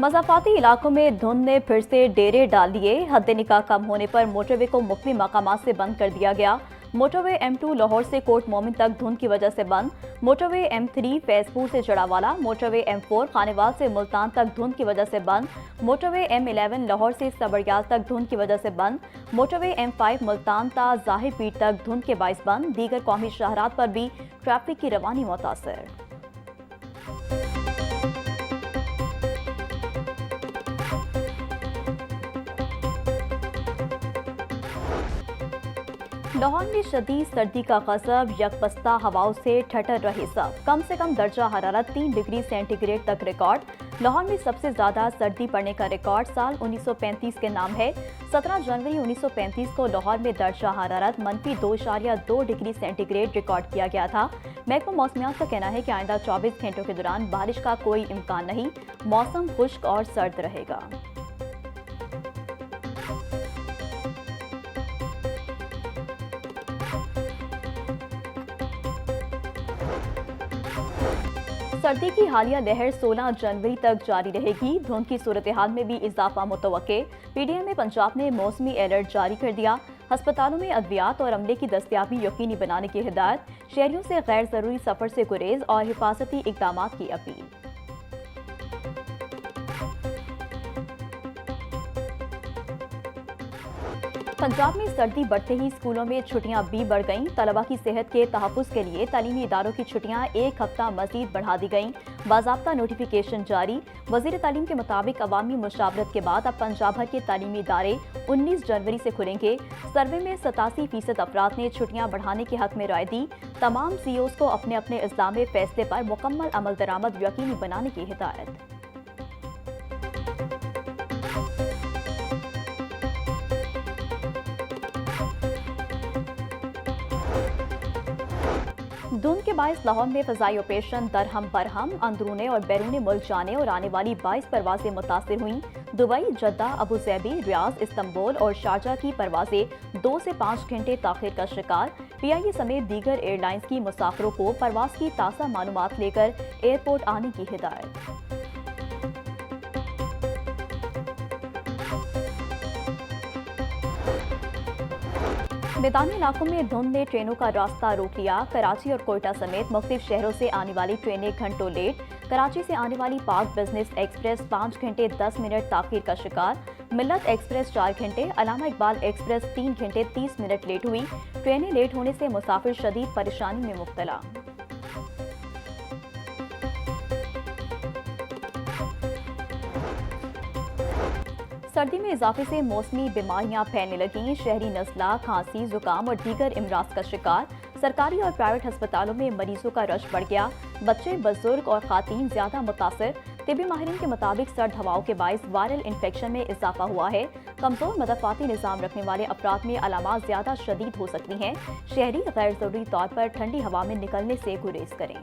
मज़ाफ़ाती इलाकों में धुंध ने फिर से डेरे डाल दिए। हद्दे निकाह कम होने पर मोटरवे को मुख्तलिफ मकामात से बंद कर दिया गया। मोटरवे M2 लाहौर से कोट मोमिन तक धुंध की वजह से बंद। मोटरवे M3 फैजपुर से जड़ावाला, मोटरवे M4 खानेवाल से मुल्तान तक धुंध की वजह से बंद। मोटरवे M11 लाहौर से सबड़याल तक धुंध की वजह से बंद। मोटरवे M5 मुल्तान ता ज़ाहिर पीर तक धुंध के बाइस बंद। दीगर कौमी शहरात पर भी ट्रैफिक की रवानी मुतासर। लाहौर में शदीद सर्दी का गज़ब, यकबस्ता हवाओं से ठठर रहे सब। कम से कम दर्जा हरारत 3 डिग्री सेंटीग्रेड तक रिकॉर्ड। लाहौर में सबसे ज़्यादा सर्दी पड़ने का रिकॉर्ड साल 1935 के नाम है। 17 जनवरी 1935 को लाहौर में दर्जा हरारत -2.2 डिग्री सेंटीग्रेड रिकॉर्ड किया गया था। महकमा मौसमियात का कहना है कि आइंदा 24 घंटों के दौरान बारिश का कोई इम्कान नहीं। मौसम खुश्क और सर्द रहेगा। सर्दी की हालिया लहर 16 जनवरी तक जारी रहेगी। धुंध की सूरत हाल में भी इजाफा मुतवक्के। PDM में पंजाब ने मौसमी अलर्ट जारी कर दिया। अस्पतालों में अद्वियात और अमले की दस्तयाबी यकीनी बनाने की हिदायत। शहरियों से गैर जरूरी सफर से गुरेज और हिफाजती इकदाम की अपील। पंजाब में सर्दी बढ़ते ही स्कूलों में छुट्टियां भी बढ़ गईं। तलबा की सेहत के तहफ़्फ़ुज़ के लिए तालीमी इदारों की छुट्टियां एक हफ्ता मजीद बढ़ा दी गईं। बाज़ाब्ता नोटिफिकेशन जारी। वज़ीर तालीम के मुताबिक अवामी मुशावरत के बाद अब पंजाब भर के तालीमी इदारे 19 जनवरी से खुलेंगे। सर्वे में 87% अफराद ने छुट्टियां बढ़ाने के हक में राय दी। तमाम CEOs को अपने अपने इस्लामी फैसले पर मुकम्मल अमल दरामद यकीनी बनाने की हिदायत। धुंध के बायस लाहौर में फ़ज़ाई ऑपरेशन दरहम बरहम। अंदरूने और बैरून मुल्क जाने और आने वाली 22 परवाजें मुतासिर हुई। दुबई, जद्दा, अबू ज़ैबी, रियाज, इस्तांबुल और शारजा की परवाजें 2 से 5 घंटे ताख़ीर का शिकार। PIA समेत दीगर एयरलाइंस की मुसाफिरों को परवाज की ताज़ा मालूमात लेकर एयरपोर्ट आने की हिदायत। मैदानी इलाकों में धुंध ने ट्रेनों का रास्ता रोक लिया। कराची और कोयटा समेत मुख्तलिफ शहरों से आने वाली ट्रेनें घंटों लेट। कराची से आने वाली पाक बिजनेस एक्सप्रेस 5 घंटे 10 मिनट ताख़ीर का शिकार। मिल्लत एक्सप्रेस 4 घंटे, अलामा इकबाल एक्सप्रेस 3 घंटे 30 मिनट लेट हुई। ट्रेनें लेट होने से मुसाफिर शदीद परेशानी में मुब्तला। सर्दी में इजाफे से मौसमी बीमारियां फैलने लगीं। शहरी नज़ला, खांसी, जुकाम और दीगर इमराज का शिकार। सरकारी और प्राइवेट अस्पतालों में मरीजों का रश बढ़ गया। बच्चे, बुजुर्ग और खातीन ज्यादा मुतासर। तिबी माहिरीन के मुताबिक सर्द हवाओं के बायस वायरल इन्फेक्शन में इजाफा हुआ है। कमजोर मदफ़ाती निज़ाम रखने वाले अफराद में अलामात ज्यादा शदीद हो सकती हैं। शहरी गैर ज़रूरी तौर पर ठंडी हवा में निकलने से गुरेज करें।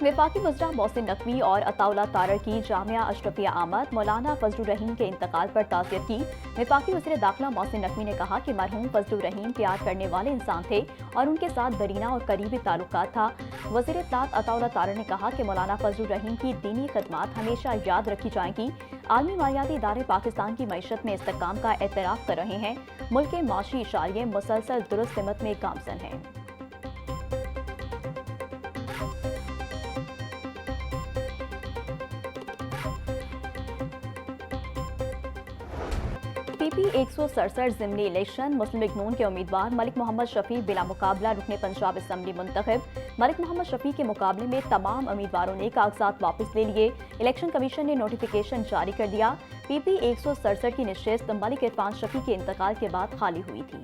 वफाकी वज़रा मोहसिन नकवी और अताउल्लाह तारड़ की जामिया अशरफिया आमद। मौलाना फजलुर रहीम के इंतकाल पर ताज़ियत की। वफाकी वज़ीर दाखिला मोहसिन नकवी ने कहा कि मरहूम फजलुर रहीम प्यार करने वाले इंसान थे और उनके साथ दरीना और करीबी ताल्लुकात था। वज़ीर इत्तलात अताउल्लाह तारड़ ने कहा कि मौलाना फजलुर रहीम की दीनी खदमात हमेशा याद रखी जाएंगी। आलमी मालियाती इदारे पाकिस्तान की मईशत में इस्तेहकाम का एतराफ़ कर रहे हैं। मुल्क के माशी इशारे मुसलसल दुरुस्त सिमत में गामजन हैं। PP 167 ज़िमनी इलेक्शन। मुस्लिम लीग नून के उम्मीदवार मलिक मोहम्मद शफी बिला मुकाबला रुकने पंजाब असम्बली मुंतखब। मलिक मोहम्मद शफी के मुकाबले में तमाम उम्मीदवारों ने कागजात वापस ले लिए। इलेक्शन कमीशन ने नोटिफिकेशन जारी कर दिया। PP 167 की निशस्त मलिक इरफान शफी के इंतकाल के बाद खाली हुई थी।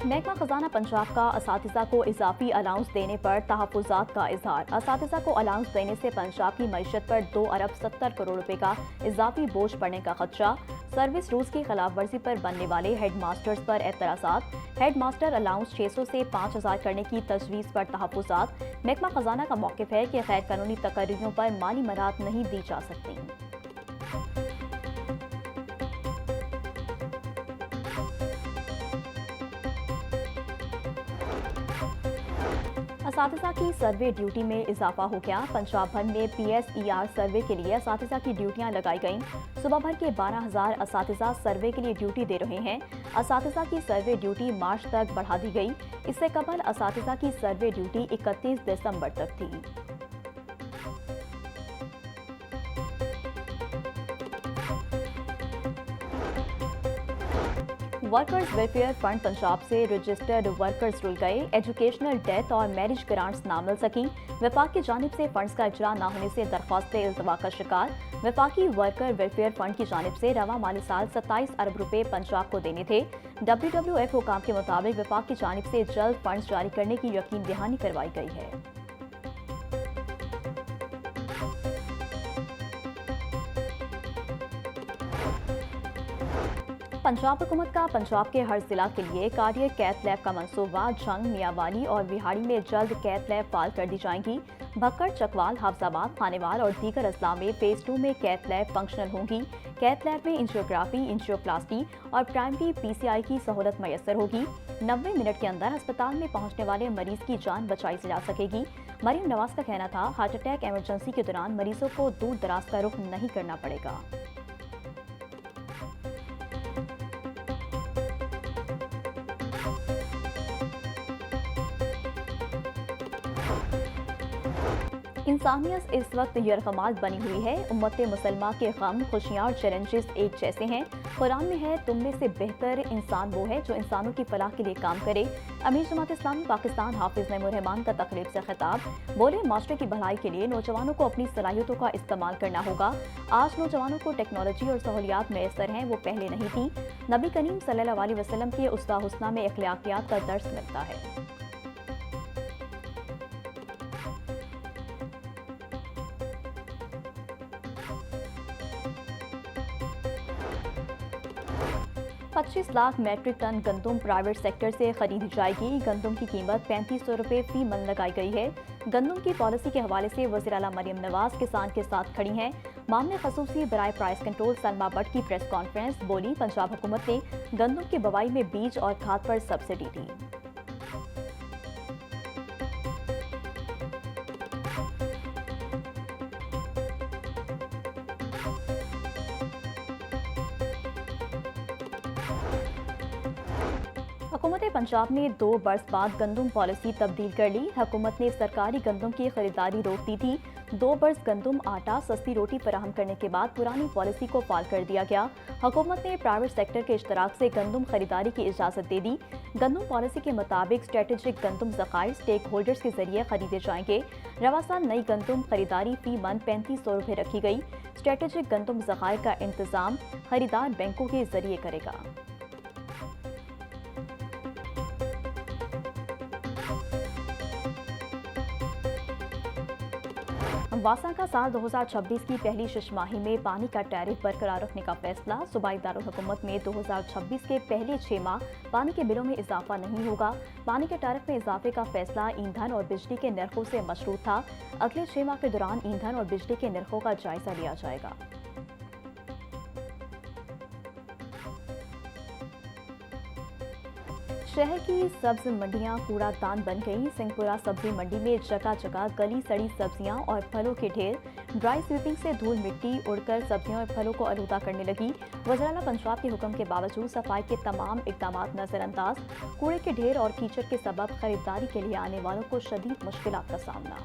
महकमा खजाना पंजाब का असातिज़ा को इजाफी अलाउंस देने पर तहफ़्फ़ुज़ात का इजहार। असातिज़ा को अलाउंस देने से पंजाब की मईशत पर 2 अरब 70 करोड़ रुपए का इजाफी बोझ पड़ने का खदशा। सर्विस रूल्स की खिलाफ वर्जी पर बनने वाले हेड मास्टर्स पर एतराज़ात। हेड मास्टर अलाउंस 600 से 5000 करने की तजवीज़ पर तहफ़्फ़ुज़ात। महकमा खजाना का मौक़िफ़ है कि गैर कानूनी तकर्रियों पर माली मराहत नहीं दी जा सकती। असातिज़ा की सर्वे ड्यूटी में इजाफा हो गया। पंजाब भर में PSER सर्वे के लिए असातिज़ा की ड्यूटियां लगाई गईं। सुबह भर के 12,000 असातिज़ा सर्वे के लिए ड्यूटी दे रहे हैं। असातिज़ा की सर्वे ड्यूटी मार्च तक बढ़ा दी गई। इससे कबल असातिज़ा की सर्वे ड्यूटी 31 दिसंबर तक थी। वर्कर्स वेलफेयर फंड पंजाब से रजिस्टर्ड वर्कर्स रुल गए। एजुकेशनल, डेथ और मैरिज ग्रांट्स ना मिल सकी। विफाक की जानिब से फंड्स का इजरा न होने से दरख्वास्तें इल्तवा का शिकार। विफाकी वर्कर वेलफेयर फंड की जानिब से रवा माली साल 27 अरब रुपए पंजाब को देने थे। WWF हुकाम के मुताबिक विफाक की जानिब से जल्द फंड्स जारी करने की यकीन दहानी करवाई गई है। पंजाब हुकूमत का पंजाब के हर जिला के लिए कार्डियक कैथ लैब का मंसूबा जंग, मियावाली और विहाड़ी में जल्द कैथ लैब फाल कर दी जाएंगी। भक्कड़, चकवाल, हाफजाबाद, खानेवाल और दीगर अजला में फेज 2 में कैथ लैब फंक्शनल होंगी। कैथ लैब में एंजियोग्राफी, एंजियोप्लास्टी और प्राइमरी PCI की सहूलत मैसर होगी। 90 मिनट के अंदर अस्पताल में पहुंचने वाले मरीज की जान बचाई जा सकेगी। मरियम नवाज का कहना था, हार्ट अटैक इमरजेंसी के दौरान मरीजों को दूर दराज का रुख नहीं करना पड़ेगा। इंसानियत इस वक्त यरगमाल बनी हुई है। उम्मत मुसलमा के गम, खुशियाँ और चैलेंजेस एक जैसे हैं। कुरान में है, तुम में से बेहतर इंसान वो है जो इंसानों की फलाह के लिए काम करे। अमीर जमात इस्लामी पाकिस्तान हाफिज नईमुर रहमान का तकरीब से खिताब। बोले, माशरे की भलाई के लिए नौजवानों को अपनी सलाहियतों का इस्तेमाल करना होगा। आज नौजवानों को टेक्नोलॉजी और सहूलियात मैसर हैं, वो पहले नहीं थी। नबी करीम सल्लल्लाहु अलैहि वसल्लम के उसवा हुस्ना में अखलाकियात का दर्स मिलता है। $25 लाख मैट्रिक टन गंदम प्राइवेट सेक्टर से खरीदी जाएगी। गंदम की कीमत 3500 रुपये फी मन लगाई गई है। गंदम की पॉलिसी के हवाले से वज़ीर आला मरियम नवाज किसान के साथ खड़ी हैं। मामले खसूसी बराए प्राइस कंट्रोल सलमा भट्ट की प्रेस कॉन्फ्रेंस। बोली, पंजाब हुकूमत ने गंदम की बुवाई में बीज और खाद पर सब्सिडी दी। हुकूमत पंजाब ने 2 बरस बाद गंदम पॉलिसी तब्दील कर ली। हुकूमत ने सरकारी गंदम की खरीदारी रोक दी थी। 2 बरस गंदम, आटा, सस्ती रोटी फराहम करने के बाद पुरानी पॉलिसी को फाल कर दिया गया। हुकूमत ने प्राइवेट सेक्टर के इश्तराक से गंदम खरीदारी की इजाज़त दे दी। गंदम पॉलिसी के मुताबिक स्ट्रेटेजिक गंदम ज़खायर स्टेक होल्डर्स के जरिए खरीदे जाएंगे। रवा साल नई गंदम खरीदारी फी मन 3500 रुपये रखी गई। स्ट्रेटेजिक गंदम ज़खायर का इंतजाम खरीदार बैंकों के जरिए करेगा। वासा का साल 2026 की पहली शिशमाही में पानी का टैरिफ बरकरार रखने का फैसला। सूबाई दारुल हुकूमत में 2026 के पहले 6 माह पानी के बिलों में इजाफा नहीं होगा। पानी के टैरिफ में इजाफे का फैसला ईंधन और बिजली के नरखों से मशरूत था। अगले 6 माह के दौरान ईंधन और बिजली के नरखों का जायजा लिया जाएगा। शहर की सब्ज मंडियां कूड़ादान बन गई। सिंहपुरा सब्जी मंडी में जगह जगह गली सड़ी सब्जियां और फलों के ढेर। ड्राई स्वीपिंग से धूल मिट्टी उड़कर सब्जियों और फलों को आलूदा करने लगी। वज़ीर आला पंजाब के हुक्म के बावजूद सफाई के तमाम इक़दाम नजरअंदाज। कूड़े के ढेर और कीचड़ के सबब खरीदारी के लिए आने वालों को शदीद मुश्किलात का सामना।